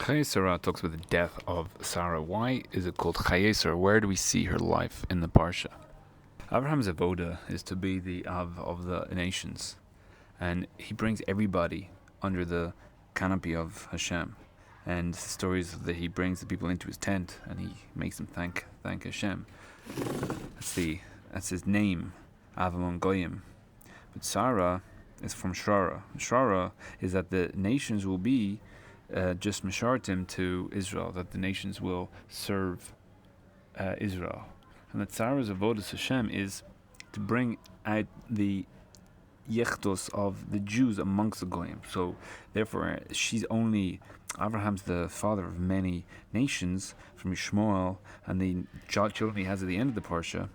Chayei Sarah talks about the death of Sarah. Why is it called Chayei Sarah? Where do we see her life in the Parsha? Abraham's avoda is to be the Av of the nations, and he brings everybody under the canopy of Hashem. And the stories that he brings the people into his tent, and he makes them thank Hashem. That's his name, Av Amon Goyim. But Sarah is from Shrara. Shrara is that the nations will be just Mishartim to Israel, that the nations will serve Israel. And that Sarah's avodas Hashem is to bring out the yechtos of the Jews amongst the Goyim. So therefore Abraham's the father of many nations from Ishmael and the children he has at the end of the Parsha,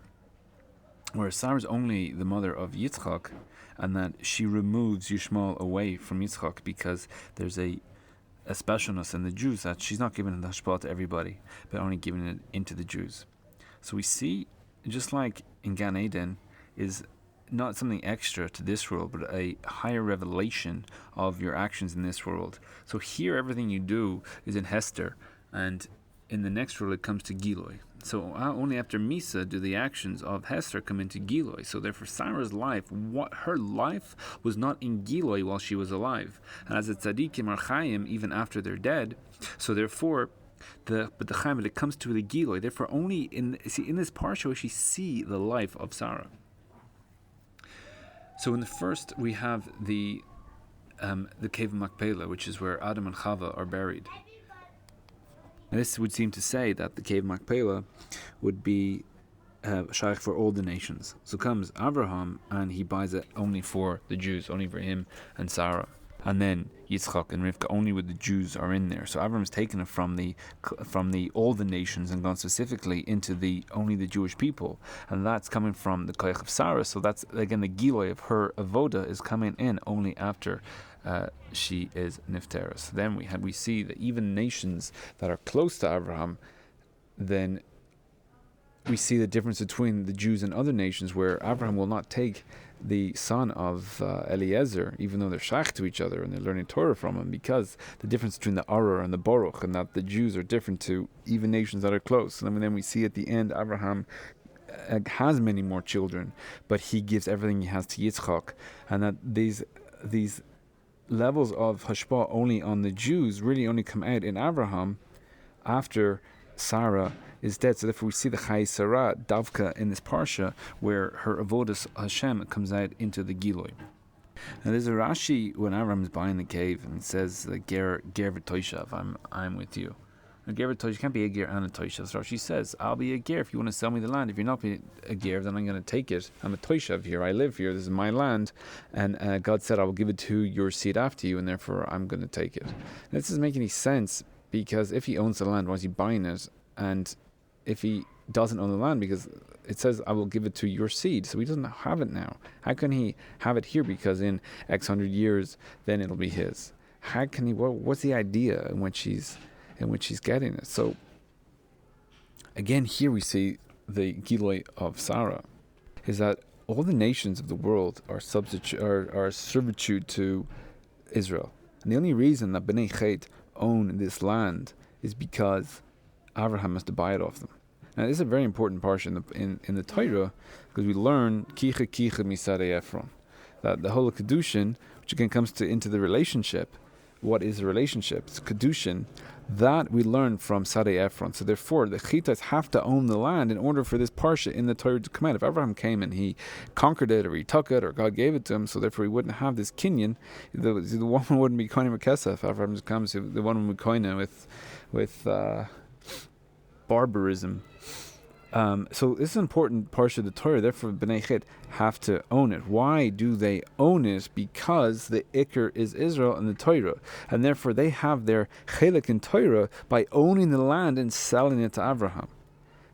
whereas Sarah's only the mother of Yitzchak, and that she removes Yishmael away from Yitzchak because there's a specialness in the Jews that she's not giving the hashpah to everybody, but only giving it into the Jews. So we see, just like in Gan Eden, is not something extra to this world, but a higher revelation of your actions in this world. So here, everything you do is in Hester, and in the next world, it comes to Giloi. So only after Misa do the actions of Hester come into Giloi. So therefore, Sarah's life, her life was not in Giloi while she was alive, and as a tzaddikim are chayim even after they're dead. So therefore, the chayim, when it comes to the Giloi, therefore only in this parsha we see the life of Sarah. So in the first we have the cave of Machpelah, which is where Adam and Chava are buried. And this would seem to say that the cave of Machpelah would be shaykh for all the nations. So comes Abraham and he buys it only for the Jews, only for him and Sarah. And then Yitzchak and Rivka, only with the Jews are in there. So Abraham's taken it from the all the nations and gone specifically into only the Jewish people, and that's coming from the koyach of Sarah. So that's again the giloi of her avoda is coming in only after she is nifteres. Then we see that even nations that are close to Abraham, then we see the difference between the Jews and other nations, where Abraham will not take the son of Eliezer, even though they're shaykh to each other and they're learning Torah from him, because the difference between the Aror and the Baruch, and that the Jews are different to even nations that are close. And then we see at the end, Abraham has many more children, but he gives everything he has to Yitzchak, and that these levels of hashpah only on the Jews really only come out in Abraham after Sarah is dead. So therefore we see the Chayei Sarah Davka in this parsha, where her avodas Hashem comes out into the Giloi. Now there's a Rashi when Abraham is buying the cave, and it says Ger v'toishav, I'm with you. Now Ger v'toishav can't be a ger and a toishav. So Rashi says, I'll be a ger if you want to sell me the land. If you're not a ger, then I'm going to take it. I'm a toishav here. I live here. This is my land, and God said I will give it to your seed after you, and therefore I'm going to take it. Now, this doesn't make any sense, because if he owns the land, why is he buying it? And if he doesn't own the land, because it says I will give it to your seed, so he doesn't have it now. How can he have it here? Because in X hundred years, then it'll be his. How can he? What's the idea in which he's getting it? So again, here we see the Giloi of Sarah is that all the nations of the world are servitude to Israel, and the only reason that Bnei Chet own this land is because Abraham has to buy it off them. Now this is a very important portion in the Torah, because we learn kicha misadei Ephron, that the whole of Kedushin, which again comes into the relationship. What is a relationship? It's Kedushin. That we learn from Sadei Ephron. So therefore, the Chitas have to own the land in order for this parsha in the Torah to come out. If Abraham came and he conquered it, or he took it, or God gave it to him, so therefore he wouldn't have this kinyan. The woman wouldn't be koine Merkesa if Abraham just comes. The woman would koine with barbarism. So this is an important parsha of the Torah. Therefore, Bnei Chet have to own it. Why do they own it? Because the Iker is Israel and the Torah, and therefore they have their chelik in Torah by owning the land and selling it to Abraham.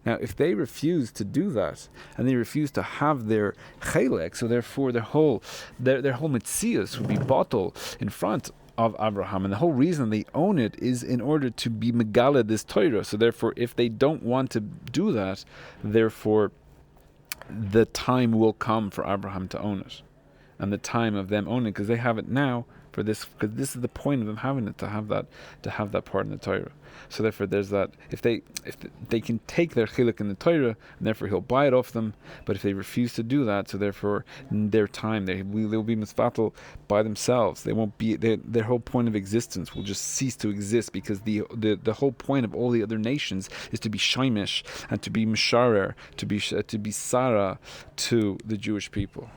Now, if they refuse to do that, and they refuse to have their chelik, so therefore their whole mitzias would be bottled in front of Abraham, and the whole reason they own it is in order to be megala this Torah. So therefore, if they don't want to do that, therefore the time will come for Abraham to own it, and the time of them owning it, because they have it now for this, because this is the point of them having it, to have that part in the Torah. So therefore, there's that. If they can take their chiluk in the Torah, and therefore he'll buy it off them. But if they refuse to do that, so therefore their time they'll be misvatal by themselves. They won't be their whole point of existence will just cease to exist, because the whole point of all the other nations is to be shaimish and to be misharer, to be Sarah to the Jewish people.